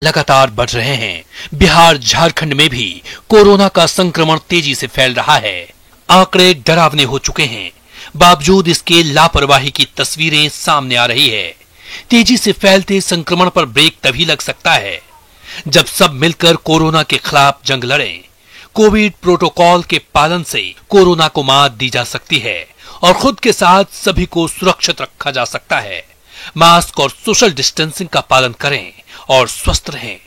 लगातार बढ़ रहे हैं। बिहार झारखंड में भी कोरोना का संक्रमण तेजी से फैल रहा है। आंकड़े डरावने हो चुके हैं। बावजूद इसके लापरवाही की तस्वीरें सामने आ रही है। तेजी से फैलते संक्रमण पर ब्रेक तभी लग सकता है जब सब मिलकर कोरोना के खिलाफ जंग लड़ें। कोविड प्रोटोकॉल के पालन से कोरोना को मात दी जा सकती है और खुद के साथ सभी को सुरक्षित रखा जा सकता है। मास्क और सोशल डिस्टेंसिंग का पालन करें और स्वस्थ रहें।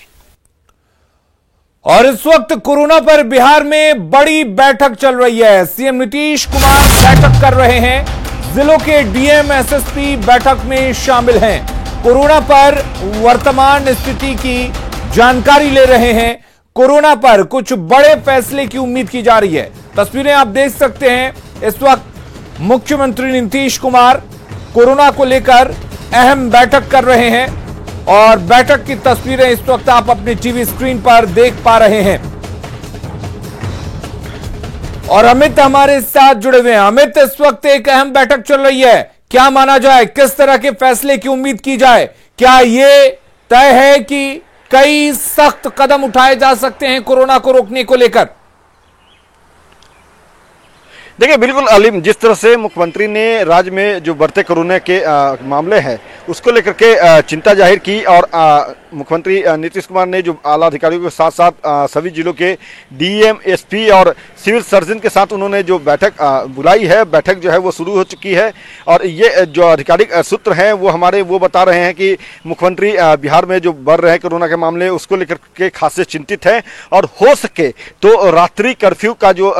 और इस वक्त कोरोना पर बिहार में बड़ी बैठक चल रही है। सीएम नीतीश कुमार बैठक कर रहे हैं। जिलों के डीएम, एसएसपी बैठक में शामिल हैं। कोरोना पर वर्तमान स्थिति की जानकारी ले रहे हैं। कोरोना पर कुछ बड़े फैसले की उम्मीद की जा रही है। तस्वीरें आप देख सकते हैं। इस वक्त मुख्यमंत्री नीतीश कुमार कोरोना को लेकर अहम बैठक कर रहे हैं और बैठक की तस्वीरें इस वक्त आप अपनी टीवी स्क्रीन पर देख पा रहे हैं। और अमित हमारे साथ जुड़े हुए हैं। अमित, इस वक्त एक अहम बैठक चल रही है, क्या माना जाए, किस तरह के फैसले की उम्मीद की जाए? क्या ये तय है कि कई सख्त कदम उठाए जा सकते हैं कोरोना को रोकने को लेकर? देखिए, बिल्कुल अलीम, जिस तरह से मुख्यमंत्री ने राज्य में जो बढ़ते कोरोना के मामले हैं उसको लेकर के चिंता जाहिर की और मुख्यमंत्री नीतीश कुमार ने जो आला अधिकारियों के साथ साथ सभी जिलों के डीएम, एसपी और सिविल सर्जन के साथ उन्होंने जो बैठक बुलाई है, बैठक जो है वो शुरू हो चुकी है। और ये जो आधिकारिक सूत्र हैं वो हमारे वो बता रहे हैं कि मुख्यमंत्री बिहार में जो बढ़ रहे हैं कोरोना के मामले उसको लेकर के खासे चिंतित हैं और हो सके तो रात्रि कर्फ्यू का जो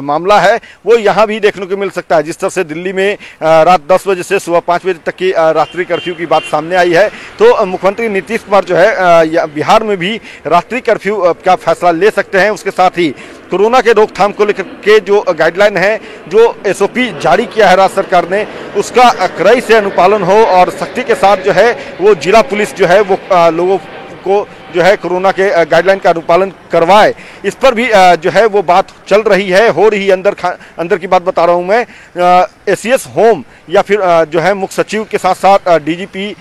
मामला है वो यहाँ भी देखने को मिल सकता है। जिस तरह से दिल्ली में रात 10 बजे से सुबह 5 बजे तक की रात्रि कर्फ्यू की बात सामने आई है, तो मुख्यमंत्री नीतीश कुमार जो है बिहार में भी रात्रि कर्फ्यू का फैसला ले सकते हैं। उसके साथ ही कोरोना के रोकथाम को लेकर के जो गाइडलाइन है, जो एसओपी जारी किया है राज्य सरकार ने, उसका कड़ाई से अनुपालन हो और सख्ती के साथ जो है वो जिला पुलिस जो है वो लोगों को जो है कोरोना के गाइडलाइन का अनुपालन करवाए, इस पर भी जो है वो बात चल रही है, हो रही है। अंदर की बात बता रहा हूं मैं। एसीएस होम या फिर जो है मुख्य सचिव के साथ साथ डीजीपी,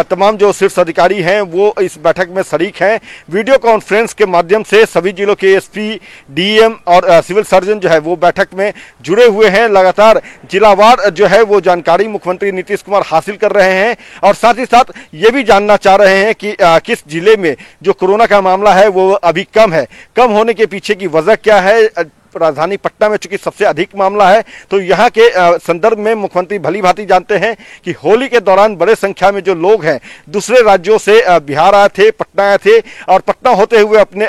तमाम जो शीर्ष अधिकारी हैं वो इस बैठक में शरीक हैं। वीडियो कॉन्फ्रेंस के माध्यम से सभी जिलों के एसपी, डीएम और सिविल सर्जन जो है वो बैठक में जुड़े हुए हैं। लगातार जिलावार जो है वो जानकारी मुख्यमंत्री नीतीश कुमार हासिल कर रहे हैं और साथ ही साथ ये भी जानना चाह रहे हैं कि किस जिले में जो कोरोना का मामला है वो अभी कम है। कम होने के पीछे की वजह क्या है? राजधानी पटना में चूंकि सबसे अधिक मामला है, तो यहाँ के संदर्भ में मुख्यमंत्री भली भांति जानते हैं कि होली के दौरान बड़े संख्या में जो लोग हैं दूसरे राज्यों से बिहार आए थे, पटना आए थे और पटना होते हुए अपने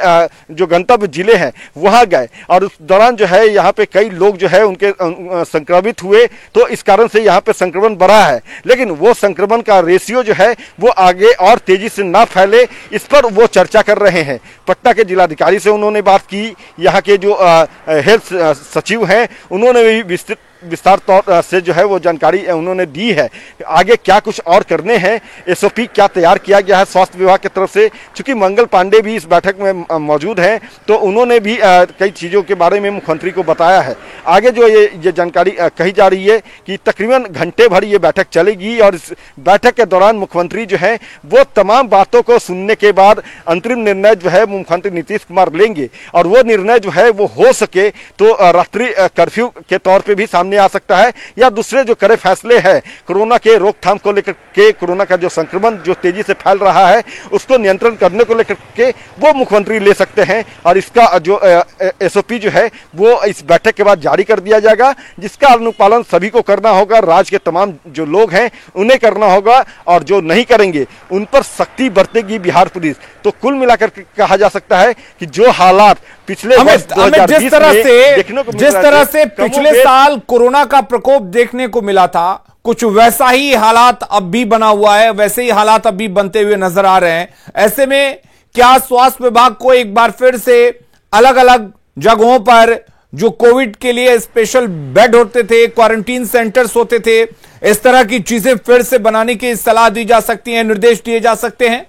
जो गंतव्य जिले हैं वहां गए और उस दौरान जो है यहाँ पे कई लोग जो है उनके संक्रमित हुए, तो इस कारण से यहाँ पे संक्रमण बढ़ा है। लेकिन वो संक्रमण का रेशियो जो है वो आगे और तेजी से ना फैले, इस पर वो चर्चा कर रहे हैं। पटना के जिलाधिकारी से उन्होंने बात की, यहाँ के जो हेल्थ सचिव हैं उन्होंने भी विस्तार तौर से जो है वो जानकारी उन्होंने दी है। आगे क्या कुछ और करने हैं, एसओपी क्या तैयार किया गया है स्वास्थ्य विभाग की तरफ से। चूंकि मंगल पांडे भी इस बैठक में मौजूद हैं, तो उन्होंने भी कई चीज़ों के बारे में मुख्यमंत्री को बताया है। आगे जो ये जानकारी कही जा रही है कि तकरीबन घंटे भर ये बैठक चलेगी और इस बैठक के दौरान मुख्यमंत्री जो है वो तमाम बातों को सुनने के बाद अंतरिम निर्णय जो है मुख्यमंत्री नीतीश कुमार लेंगे और वो निर्णय जो है वो हो सके तो रात्रि कर्फ्यू के तौर पर भी सामने आ सकता है या दूसरे जो कड़े फैसले हैं कोरोना के रोकथाम को लेकर के, कोरोना का जो संक्रमण जो तेजी से फैल रहा है उसको नियंत्रण करने को लेकर के वो मुख्यमंत्री ले सकते हैं। और इसका जो एसओपी जो है वो इस बैठक के बाद जारी कर दिया जाएगा, जिसका अनुपालन सभी को करना होगा। राज्य के तमाम जो लोग हैं उन्हें करना होगा और जो नहीं करेंगे उन पर सख्ती बरतेगी बिहार पुलिस। तो कुल मिलाकर कहा जा सकता है कि जो हालात पिछले जिस तरह से पिछले साल कोरोना का प्रकोप देखने को मिला था, कुछ वैसा ही हालात अब भी बना हुआ है, वैसे ही हालात अभी बनते हुए नजर आ रहे हैं। ऐसे में क्या स्वास्थ्य विभाग को एक बार फिर से अलग अलग जगहों पर जो कोविड के लिए स्पेशल बेड होते थे, क्वारंटीन सेंटर्स होते थे, इस तरह की चीजें फिर से बनाने की सलाह दी जा सकती है, निर्देश दिए जा सकते हैं?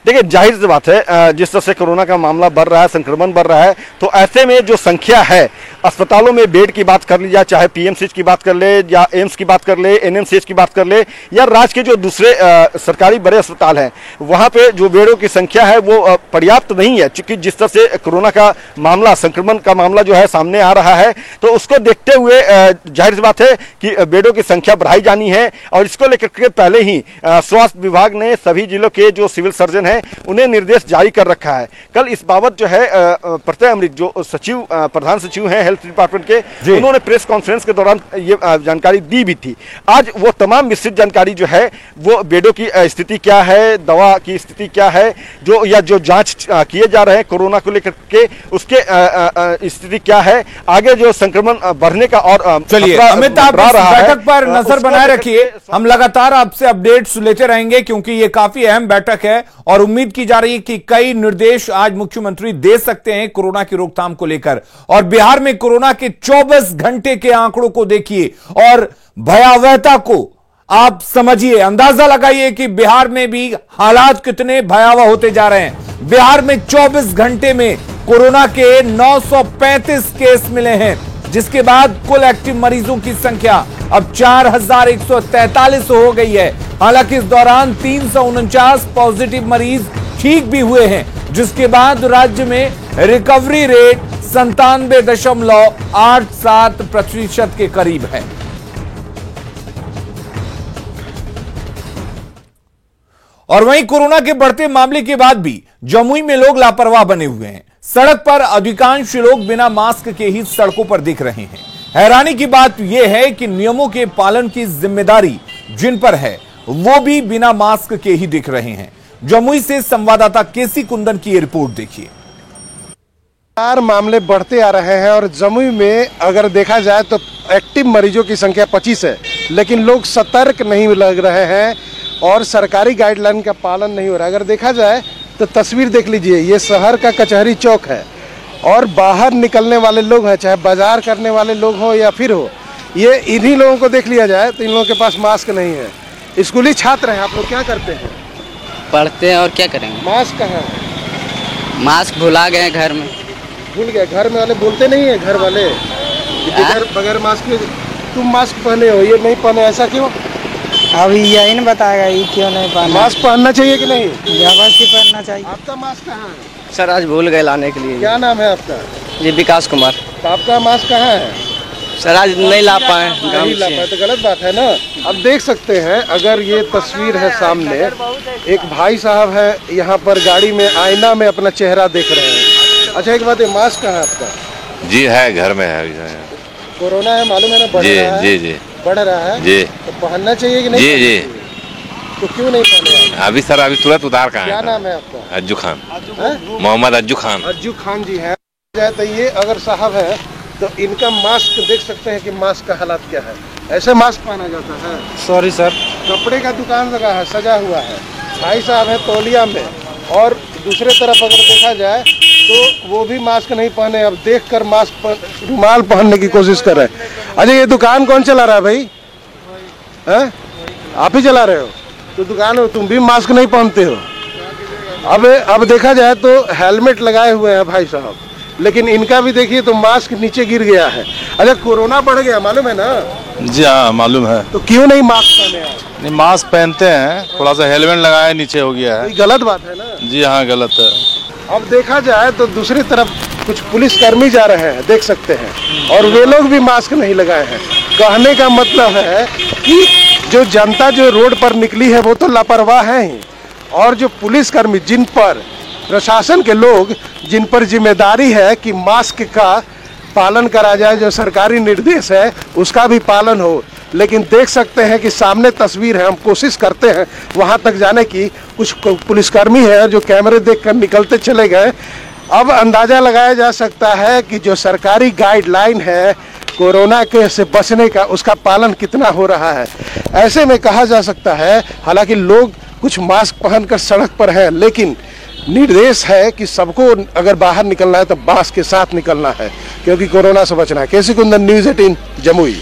देखिए जाहिर सी बात है, जिस तरह से कोरोना का मामला बढ़ रहा है, संक्रमण बढ़ रहा है, तो ऐसे में जो संख्या है अस्पतालों में बेड की बात कर ली जाए, चाहे पीएमसीएच की बात कर ले या एम्स की बात कर ले, एनएमसीएच की बात कर ले या राज्य के जो दूसरे सरकारी बड़े अस्पताल हैं, वहां पे जो बेडों की संख्या है वो पर्याप्त नहीं है। क्योंकि जिस तरह से कोरोना का मामला, संक्रमण का मामला जो है सामने आ रहा है, तो उसको देखते हुए जाहिर सी बात है कि बेडों की संख्या बढ़ाई जानी है। और इसको लेकर के पहले ही स्वास्थ्य विभाग ने सभी जिलों के जो सिविल सर्जन हैं उन्हें निर्देश जारी कर रखा है। कल इस बाबत जो है प्रत्यय अमृत जो सचिव, प्रधान सचिव हैं हेल्थ डिपार्टमेंट के, उन्होंने प्रेस कॉन्फ्रेंस के दौरान ये जानकारी दी भी थी। आज वो तमाम विस्तृत जानकारी जो है वो बेडों की स्थिति क्या है, दवा की स्थिति क्या है, जो जांच किए जा रहे हैं कोरोना को लेकर के, उसके स्थिति क्या है, आगे जो संक्रमण बढ़ने का और चलिए अमित, आप बैठक पर नजर बनाए रखिए, हम लगातार आपसे अपडेट्स लेते रहेंगे क्योंकि ये काफी अहम बैठक है और उम्मीद की जा रही है कि कई निर्देश आज मुख्यमंत्री दे सकते हैं कोरोना की रोकथाम को लेकर। और बिहार में कोरोना के 24 घंटे के आंकड़ों को देखिए और भयावहता को आप समझिए, अंदाजा लगाइए कि बिहार में भी हालात कितने भयावह होते जा रहे हैं। बिहार में 24 घंटे में कोरोना के 935 केस मिले हैं, जिसके बाद कुल एक्टिव मरीजों की संख्या अब 4143 हो गई है। हालांकि इस दौरान 349 पॉजिटिव मरीज ठीक भी हुए हैं, जिसके बाद राज्य में रिकवरी रेट 97.87% के करीब है। और वहीं कोरोना के बढ़ते मामले के बाद भी जमुई में लोग लापरवाह बने हुए हैं। सड़क पर अधिकांश लोग बिना मास्क के ही सड़कों पर दिख रहे हैं। हैरानी की बात यह है कि नियमों के पालन की जिम्मेदारी जिन पर है वो भी बिना मास्क के ही दिख रहे हैं। जमुई से संवाददाता केसी कुंदन की रिपोर्ट देखिए। मामले बढ़ते आ रहे हैं और जमुई में अगर देखा जाए तो एक्टिव मरीजों की संख्या 25 है, लेकिन लोग सतर्क नहीं लग रहे हैं और सरकारी गाइडलाइन का पालन नहीं हो रहा है। अगर देखा जाए तो तस्वीर देख लीजिए, ये शहर का कचहरी चौक है और बाहर निकलने वाले लोग हैं, चाहे बाजार करने वाले लोग हो या फिर हो, ये इन्हीं लोगों को देख लिया जाए तो इन लोगों के पास मास्क नहीं है। स्कूली छात्र हैं, आप लोग क्या करते हैं? पढ़ते हैं और क्या करेंगे। मास्क कहाँ है? मास्क भुला गए घर में। भूल गए? घर में वाले बोलते नहीं है, घर वाले बगैर मास्क के तुम मास्क पहने हो, ये नहीं पहने, ऐसा क्यों? अभी यही नहीं बताएगा ये क्यों नहीं पहना। मास्क पहनना चाहिए कि नहीं? जबरदस्ती पहनना चाहिए। आपका मास्क कहाँ है? सर आज भूल गए लाने के लिए। क्या नाम है आपका? जी विकास कुमार। तो आपका मास्क कहाँ है? सर आज नहीं ला पाए। नहीं ला पाए तो गलत बात है ना। अब देख सकते हैं, अगर ये तस्वीर है सामने, एक भाई साहब है यहाँ पर गाड़ी में आईना में अपना चेहरा देख रहे हैं। अच्छा एक बात है, मास्क कहाँ है आपका? जी है, घर में है। कोरोना है मालूम है ना, बढ़ रहा है। जी बढ़ रहा है जी। तो पहनना चाहिए कि नहीं? जी तो क्यों नहीं पहने? अभी सर अभी तुरंत उतार का है। क्या नाम है आपका? अज्जू खान, मोहम्मद अज्जू खान। अज्जू खान जी है। तो ये अगर साहब है तो इनका मास्क देख सकते हैं कि मास्क का हालात क्या है। ऐसे मास्क पहना जाता है? Sorry sir. कपड़े का दुकान लगा है, सजा हुआ है, भाई साहब है तौलिया में, और दूसरे तरफ अगर देखा जाए तो वो भी मास्क नहीं पहने। अब देखकर मास्क रुमाल पहनने की कोशिश कर रहे हैं। अच्छा ये दुकान कौन चला रहा है भाई? हैं? आप ही चला रहे हो? तो दुकान में तुम भी मास्क नहीं पहनते हो। अब देखा जाए तो हेलमेट लगाए हुए हैं भाई साहब, लेकिन इनका भी देखिए तो मास्क नीचे गिर गया है। अच्छा कोरोना बढ़ गया मालूम है ना? जी हाँ मालूम है। तो क्यों नहीं मास्क पहने आप? नहीं मास्क पहनते हैं, थोड़ा सा हेलमेट लगाए नीचे हो गया है। गलत बात है ना? जी हाँ गलत है। अब देखा जाए तो दूसरी तरफ कुछ पुलिसकर्मी जा रहे हैं, देख सकते हैं, और वे लोग भी मास्क नहीं लगाए हैं। कहने का मतलब है कि जो जनता जो रोड पर निकली है वो तो लापरवाह है ही, और जो पुलिसकर्मी जिन पर प्रशासन के लोग जिन पर जिम्मेदारी है कि मास्क का पालन करा जाए, जो सरकारी निर्देश है उसका भी पालन हो। लेकिन देख सकते हैं कि सामने तस्वीर है, हम कोशिश करते हैं वहां तक जाने की। कुछ पुलिसकर्मी है जो कैमरे देखकर निकलते चले गए। अब अंदाजा लगाया जा सकता है कि जो सरकारी गाइडलाइन है कोरोना के से बचने का, उसका पालन कितना हो रहा है। ऐसे में कहा जा सकता है, हालांकि लोग कुछ मास्क पहनकर सड़क पर है, लेकिन निर्देश है कि सबको अगर बाहर निकलना है तो मास्क के साथ निकलना है, क्योंकि कोरोना से बचना है। केसी कुंदन, न्यूज़ 18 जमुई।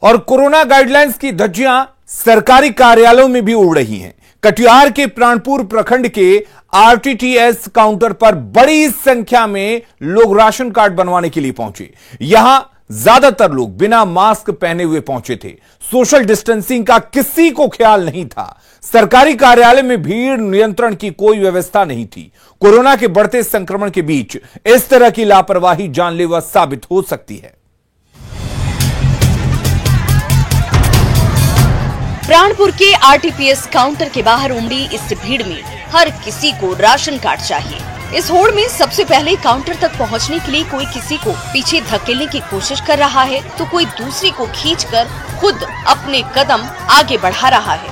और कोरोना गाइडलाइंस की धज्जियां सरकारी कार्यालयों में भी उड़ रही हैं। कटिहार के प्राणपुर प्रखंड के आरटीटीएस काउंटर पर बड़ी संख्या में लोग राशन कार्ड बनवाने के लिए पहुंचे। यहां ज्यादातर लोग बिना मास्क पहने हुए पहुंचे थे। सोशल डिस्टेंसिंग का किसी को ख्याल नहीं था। सरकारी कार्यालय में भीड़ नियंत्रण की कोई व्यवस्था नहीं थी। कोरोना के बढ़ते संक्रमण के बीच इस तरह की लापरवाही जानलेवा साबित हो सकती है। प्राणपुर के आरटीपीएस काउंटर के बाहर उमड़ी इस भीड़ में हर किसी को राशन कार्ड चाहिए। इस होड़ में सबसे पहले काउंटर तक पहुंचने के लिए कोई किसी को पीछे धकेलने की कोशिश कर रहा है तो कोई दूसरी को खींचकर खुद अपने कदम आगे बढ़ा रहा है।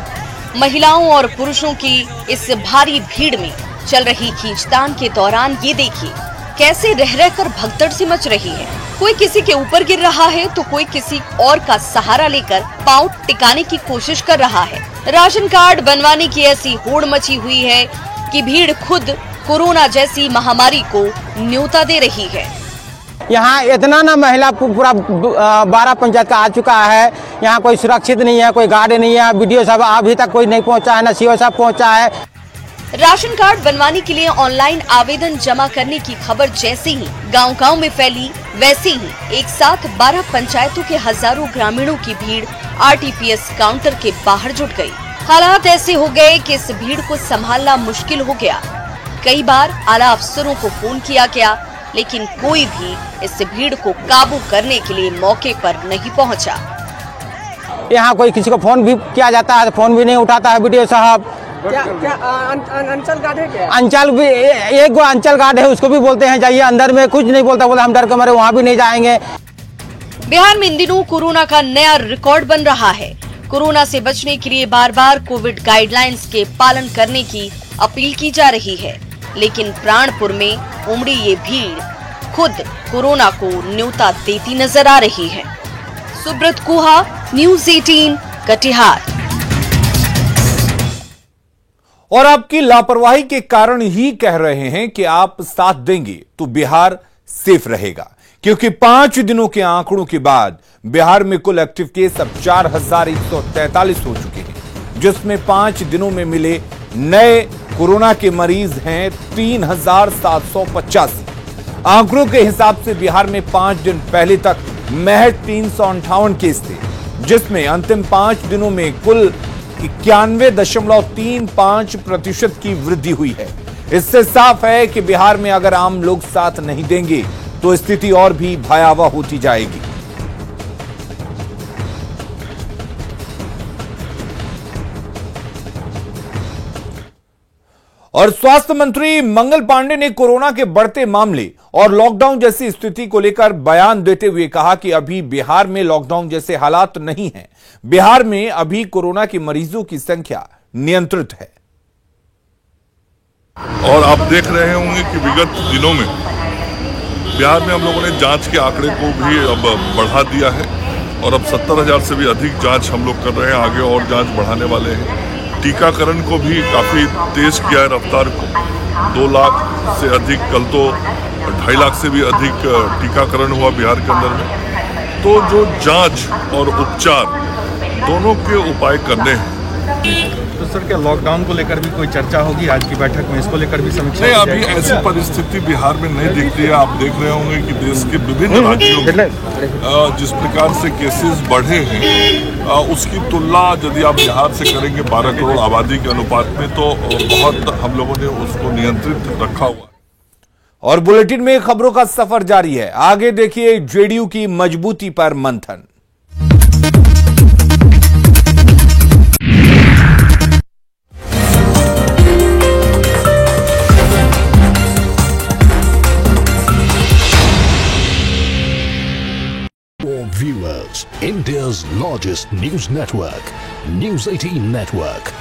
महिलाओं और पुरुषों की इस भारी भीड़ में चल रही खींचतान के दौरान ये देखिए कैसे रह रहकर भगदड़ सी मच रही है। कोई किसी के ऊपर गिर रहा है तो कोई किसी और का सहारा लेकर पांव टिकाने की कोशिश कर रहा है। राशन कार्ड बनवाने की ऐसी होड़ मची हुई है कि भीड़ खुद कोरोना जैसी महामारी को न्योता दे रही है। यहाँ इतना ना महिला पूरा 12 पंचायत का आ चुका है। यहाँ कोई सुरक्षित नहीं है, कोई गार्ड नहीं है। वीडियो साहब अभी तक कोई नहीं पहुँचा है, न सीओ साहब पहुँचा है। राशन कार्ड बनवाने के लिए ऑनलाइन आवेदन जमा करने की खबर जैसे ही गांव-गांव में फैली, वैसे ही एक साथ 12 पंचायतों के हजारों ग्रामीणों की भीड़ आरटीपीएस काउंटर के बाहर जुट गई। हालात ऐसे हो गए कि इस भीड़ को संभालना मुश्किल हो गया। कई बार आला अफसरों को फोन किया गया, लेकिन कोई भी इस भीड़ को काबू करने के लिए मौके पर नहीं पहुंचा। यहाँ कोई किसी को फोन भी किया जाता है, फोन भी नहीं उठाता है वीडियो साहब। अंचल गार्ड है क्या? अंचल भी एक गो अंचल गार्ड है, उसको भी बोलते हैं जाइए अंदर में, कुछ नहीं बोलता, बोला हम डर के मारे वहाँ भी नहीं जाएंगे। बिहार में इन दिनों कोरोना का नया रिकॉर्ड बन रहा है। कोरोना से बचने के लिए बार बार कोविड गाइडलाइंस के पालन करने की अपील की जा रही है, लेकिन प्राणपुर में उमड़ी ये भीड़ खुद कोरोना को न्योता देती नजर आ रही है। सुब्रत कुहा, न्यूज़ 18, कटिहार। और आपकी लापरवाही के कारण ही कह रहे हैं कि आप साथ देंगे तो बिहार सेफ रहेगा, क्योंकि 5 दिनों के आंकड़ों के बाद बिहार में कुल एक्टिव केस अब 4143 हो चुके हैं, जिसमें 5 दिनों में मिले नए कोरोना के मरीज हैं 3785। आंकड़ों के हिसाब से बिहार में 5 दिन पहले तक महज 358 केस थे, जिसमें अंतिम 5 दिनों में कुल 91.35% की वृद्धि हुई है। इससे साफ है कि बिहार में अगर आम लोग साथ नहीं देंगे तो स्थिति और भी भयावह होती जाएगी। और स्वास्थ्य मंत्री मंगल पांडे ने कोरोना के बढ़ते मामले और लॉकडाउन जैसी स्थिति को लेकर बयान देते हुए कहा कि अभी बिहार में लॉकडाउन जैसे हालात नहीं हैं। बिहार में अभी कोरोना के मरीजों की संख्या नियंत्रित है। और आप देख रहे होंगे कि विगत दिनों में बिहार में हम लोगों ने जांच के आंकड़े को भी अब बढ़ा दिया है और अब 70,000 से भी अधिक जांच हम लोग कर रहे हैं। आगे और जांच बढ़ाने वाले हैं। टीकाकरण को भी काफ़ी तेज किया है रफ्तार को। 2 लाख से अधिक, कल तो 2.5 लाख से भी अधिक टीकाकरण हुआ बिहार के अंदर में। तो जो जांच और उपचार दोनों के उपाय करने हैं। तो सर क्या लॉकडाउन को लेकर भी कोई चर्चा होगी आज की बैठक में? इसको लेकर भी समीक्षा? नहीं, अभी ऐसी परिस्थिति बिहार में नहीं दिखती है। आप देख रहे होंगे कि देश के विभिन्न राज्यों में जिस प्रकार से केसेस बढ़े हैं, उसकी तुलना यदि आप बिहार से करेंगे 12 करोड़ आबादी के अनुपात में, तो बहुत हम लोगों ने उसको नियंत्रित रखा हुआ। और बुलेटिन में खबरों का सफर जारी है। आगे देखिए जेडीयू की मजबूती पर मंथन। Viewers, India's largest news network, News 18 Network.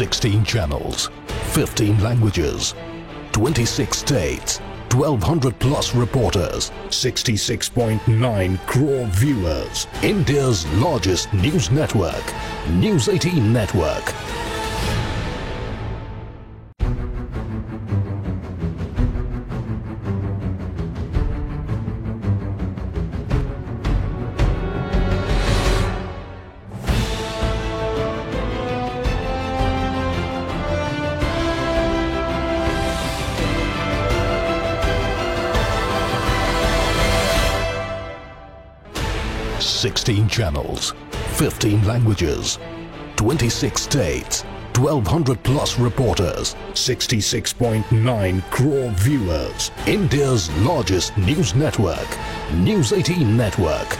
Sixteen channels, 15 languages, 26 states, 1200 plus reporters, 66.9 crore viewers. India's largest news network, News 18 Network. Sixteen channels, 15 languages, 26 states, 1200 plus reporters, 66.9 crore viewers. India's largest news network, News 18 Network.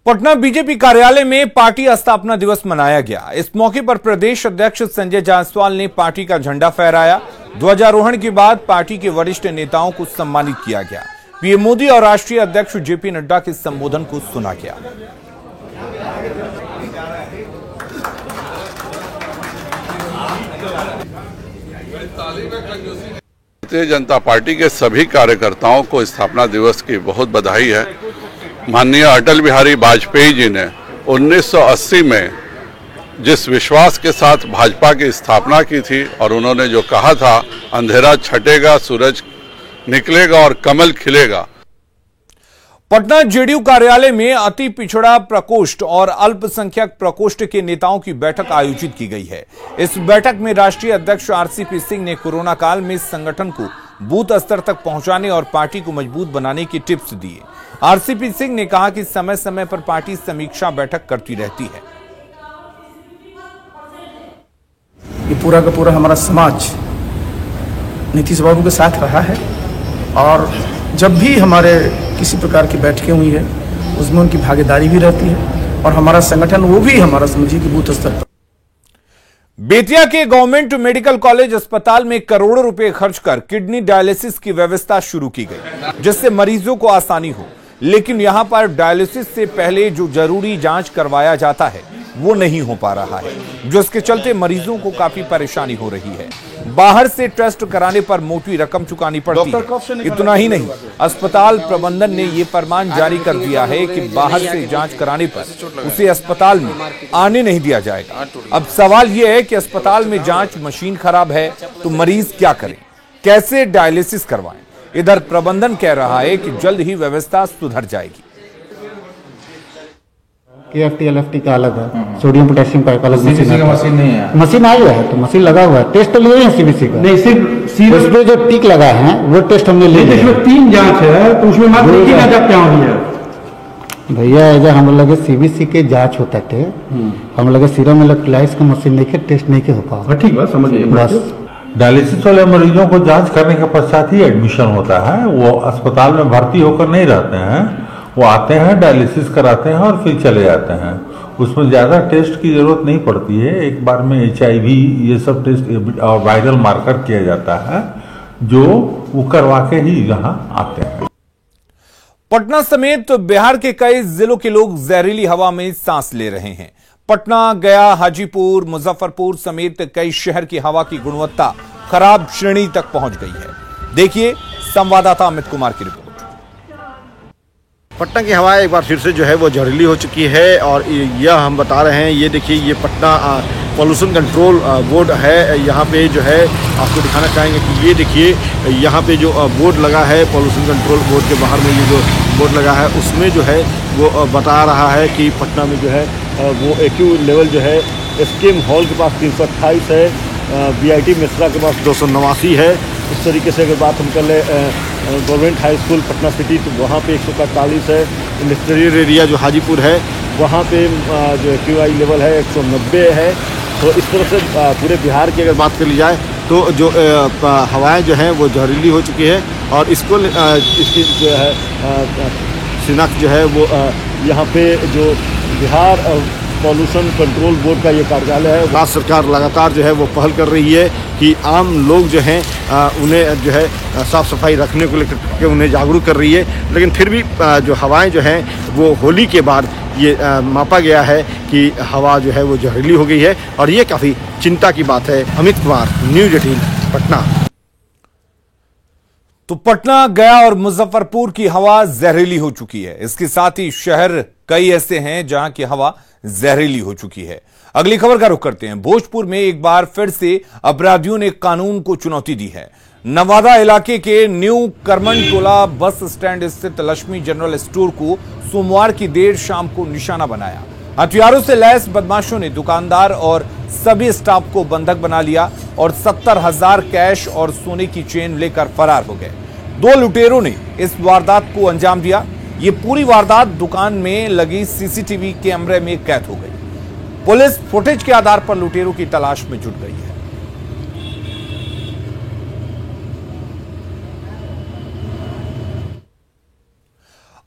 Patna BJP कार्यालय में party स्थापना दिवस मनाया गया। इस मौके पर प्रदेश अध्यक्ष संजय जायसवाल ने पार्टी का झंडा फहराया। ध्वजारोहण के बाद पार्टी के वरिष्ठ नेताओं को सम्मानित किया गया। पीएम मोदी और राष्ट्रीय अध्यक्ष जेपी नड्डा के संबोधन को सुना गया। भारतीय जनता पार्टी के सभी कार्यकर्ताओं को स्थापना दिवस की बहुत बधाई है। माननीय अटल बिहारी वाजपेयी जी ने 1980 में जिस विश्वास के साथ भाजपा की स्थापना की थी और उन्होंने जो कहा था, अंधेरा छटेगा, सूरज निकलेगा और कमल खिलेगा। पटना जेडीयू कार्यालय में अति पिछड़ा प्रकोष्ठ और अल्पसंख्यक प्रकोष्ठ के नेताओं की बैठक आयोजित की गई है। इस बैठक में राष्ट्रीय अध्यक्ष आरसीपी सिंह ने कोरोना काल में संगठन को बूथ स्तर तक पहुंचाने और पार्टी को मजबूत बनाने की टिप्स दिए। आरसीपी सिंह ने कहा कि समय समय पर पार्टी समीक्षा बैठक करती रहती है। ये पूरा का पूरा हमारा समाज नीतीश बाबू के साथ रहा है और जब भी हमारे किसी प्रकार की बैठकें हुई है उसमें उनकी भागीदारी भी रहती है और हमारा संगठन वो भी हमारा समझिए कि बूथ स्तर पर। बेतिया के गवर्नमेंट मेडिकल कॉलेज अस्पताल में करोड़ों रुपए खर्च कर किडनी डायलिसिस की व्यवस्था शुरू की गई, जिससे मरीजों को आसानी हो। लेकिन यहां पर डायलिसिस से पहले जो जरूरी जांच करवाया जाता है वो नहीं हो पा रहा है, जिसके चलते मरीजों को काफी परेशानी हो रही है। बाहर से टेस्ट कराने पर मोटी रकम चुकानी पड़ती है। इतना ही नहीं, अस्पताल प्रबंधन ने ये फरमान जारी कर दिया है कि बाहर से जांच कराने पर उसे अस्पताल में आने नहीं दिया जाएगा। अब सवाल यह है कि अस्पताल में जांच मशीन खराब है तो मरीज क्या करें, कैसे डायलिसिस करवाएं? इधर प्रबंधन कह रहा है कि जल्द ही व्यवस्था सुधर जाएगी। KFT LFT का अलग है, सोडियम पोटेशियम का अलग मशीन नहीं है। मशीन आई है तो मशीन लगा हुआ है। टेस्ट तो लिए हैं सीबीसी का नहीं, सिर्फ उसमें जो टिक लगा है वो टेस्ट हमने ले लिया। इसमें 3 जांच है तो उसमें मात्र एक ही जांच क्या हो है भैया। ऐसा हम लगे सीबीसी के जांच होता है, हम लगे सीरम इलेक्ट्रोलाइट्स का मशीन नहीं के टेस्ट नहीं के हो पाओ। ठीक बात समझिए। बस डायलिसिस वाले मरीजों को जांच करने के पश्चात ही एडमिशन होता है। वो अस्पताल में भर्ती होकर नहीं रहते हैं, वो आते हैं, डायलिसिस कराते हैं और फिर चले जाते हैं। उसमें ज़्यादा टेस्ट की जरूरत नहीं पड़ती है। एक बार में HIV ये सब टेस्ट और वायरल मार्कर किया जाता है, जो वो करवा के ही यहाँ आते हैं। पटना समेत बिहार के कई जिलों के लोग जहरीली हवा में सांस ले रहे हैं। पटना, गया, हाजीपुर, मुजफ्फरपुर समेत कई शहर की हवा की गुणवत्ता खराब श्रेणी तक पहुंच गई है। देखिए संवाददाता अमित कुमार की रिपोर्ट। पटना की हवा एक बार फिर से जो है वो जहरीली हो चुकी है और यह हम बता रहे हैं। ये देखिए, ये पटना पॉल्यूशन कंट्रोल बोर्ड है। यहाँ पे जो है आपको दिखाना चाहेंगे कि ये देखिए, यहाँ पे जो बोर्ड लगा है पॉल्यूशन कंट्रोल बोर्ड के बाहर में, ये जो बोर्ड लगा है उसमें जो है वो बता रहा है कि पटना में जो है वो एक्यू लेवल जो है एसकेएम हॉल के पास 328 है, BIT मिश्रा के पास 289 है। इस तरीके से अगर बात हम कर ले government high school Patna city तो वहाँ पे 145 है। इंडस्ट्रियल एरिया जो हाजीपुर है वहाँ पे जो QI लेवल है 190 है। तो इस तरह से पूरे बिहार की अगर बात कर ली जाए तो जो हवाएं जो हैं वो जहरीली हो चुकी है और इसको इसकी जो है शिनाख्त जो है वो यहाँ पे जो बिहार पॉल्यूशन कंट्रोल बोर्ड का ये कार्यालय है। राज्य सरकार लगातार जो है वो पहल कर रही है कि आम लोग जो हैं उन्हें जो है साफ़ सफाई रखने को लेकर के उन्हें जागरूक कर रही है। लेकिन फिर भी जो हवाएं जो हैं वो होली के बाद ये मापा गया है कि हवा जो है वो जहरीली हो गई है और ये काफ़ी चिंता की बात है। अमित कुमार, न्यूज़ 18 पटना। तो पटना, गया और मुजफ्फरपुर की हवा जहरीली हो चुकी है। इसके साथ ही शहर कई ऐसे हैं जहां की हवा जहरीली हो चुकी है। अगली खबर का रुख करते हैं। भोजपुर में एक बार फिर से अपराधियों ने कानून को चुनौती दी है। नवादा इलाके के न्यू करमन टोला बस स्टैंड स्थित लक्ष्मी जनरल स्टोर को सोमवार की देर शाम को निशाना बनाया। हथियारों से लैस बदमाशों ने दुकानदार और सभी स्टाफ को बंधक बना लिया और 70,000 कैश और सोने की चेन लेकर फरार हो गए। 2 लुटेरों ने इस वारदात को अंजाम दिया। ये पूरी वारदात दुकान में लगी सीसीटीवी कैमरे में कैद हो गई। पुलिस फुटेज के आधार पर लुटेरों की तलाश में जुट गई है।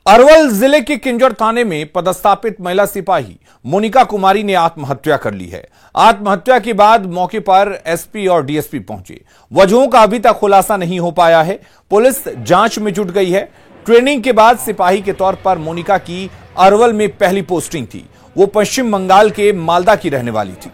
अरवल जिले के किंजर थाने में पदस्थापित महिला सिपाही मोनिका कुमारी ने आत्महत्या कर ली है। आत्महत्या के बाद मौके पर एसपी और डीएसपी पहुंचे। वजहों का अभी तक खुलासा नहीं हो पाया है। पुलिस जांच में जुट गई है। ट्रेनिंग के बाद सिपाही के तौर पर मोनिका की अरवल में पहली पोस्टिंग थी। वो पश्चिम बंगाल के मालदा की रहने वाली थी।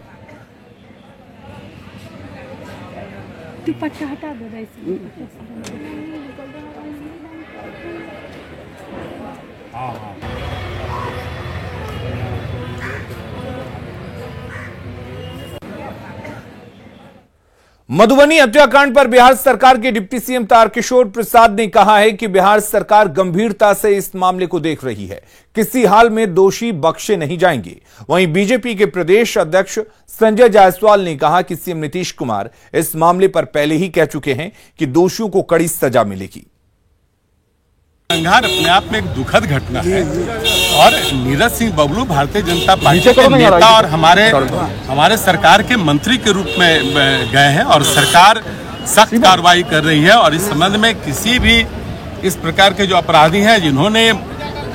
मधुबनी हत्याकांड पर बिहार सरकार के डिप्टी सीएम तारकिशोर प्रसाद ने कहा है कि बिहार सरकार गंभीरता से इस मामले को देख रही है। किसी हाल में दोषी बख्शे नहीं जाएंगे। वहीं बीजेपी के प्रदेश अध्यक्ष संजय जायसवाल ने कहा कि सीएम नीतीश कुमार इस मामले पर पहले ही कह चुके हैं कि दोषियों को कड़ी सजा मिलेगी। संघार अपने आप में एक दुखद घटना है और नीरज सिंह बबलू भारतीय जनता पार्टी के नेता और हमारे सरकार के मंत्री के रूप में गए हैं और सरकार सख्त कार्रवाई कर रही है और इस संबंध में किसी भी इस प्रकार के जो अपराधी हैं जिन्होंने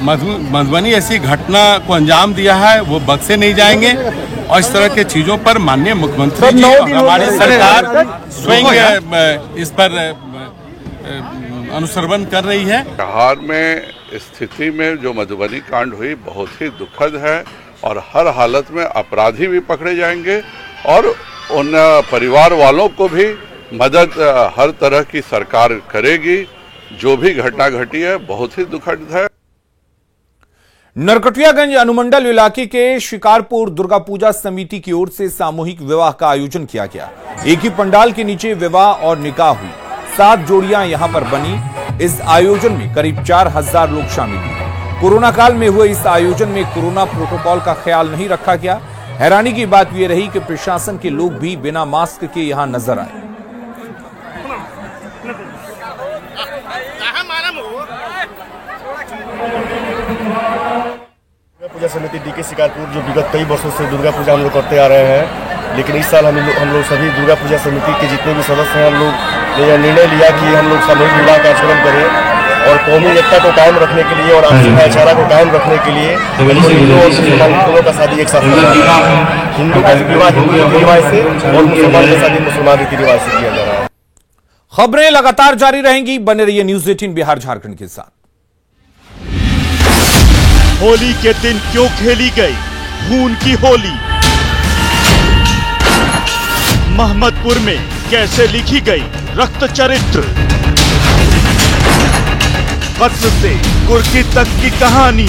मधुबनी ऐसी घटना को अंजाम दिया है वो बख्शे नहीं जाएंगे और इस तरह के चीजों पर माननीय मुख्यमंत्री जी और हमारी सरकार स्वयं इस पर अनुसरण कर रही है। बिहार में स्थिति में जो मधुबनी कांड हुई बहुत ही दुखद है और हर हालत में अपराधी भी पकड़े जाएंगे और उन परिवार वालों को भी मदद हर तरह की सरकार करेगी। जो भी घटना घटी है बहुत ही दुखद है। नरकटियागंज अनुमंडल इलाके के शिकारपुर दुर्गा पूजा समिति की ओर से सामूहिक विवाह का आयोजन किया गया। एक ही पंडाल के नीचे विवाह और निकाह हुई। 7 जोड़ियां यहां पर बनी। इस आयोजन में करीब 4,000 लोग शामिल हुए। कोरोना काल में हुए इस आयोजन में कोरोना प्रोटोकॉल का ख्याल नहीं रखा गया। हैरानी की बात यह रही कि प्रशासन के लोग भी बिना मास्क के यहां नजर आए। दुर्गा पूजा समिति डीके शिकारपुर जो विगत कई वर्षों से दुर्गा पूजा हम लोग करते आ रहे हैं, लेकिन इस साल हम लोग सभी दुर्गा पूजा समिति के जितने भी सदस्य हैं हम लोग ने निर्णय लिया कि हम लोग सामूहिक विवाह का आचरण करें और कौमी एकता को कायम रखने के लिए और आपसी भाईचारा को कायम रखने के लिए हिंदू और मुसलमान दोनों का शादी एक साथ किया जा रहा है। हिंदू का विवाह हिंदू रीति रिवाज से और मुसलमान का शादी मुसलमान रीति रिवाज से किया जा रहा है। खबरें लगातार जारी रहेंगी। बने रहिए न्यूज़ 18 बिहार झारखंड के साथ। होली के दिन क्यों खेली गई खून की होली? महमदपुर में कैसे लिखी गई रक्त चरित्र? कत्ल से कुर्की तक की कहानी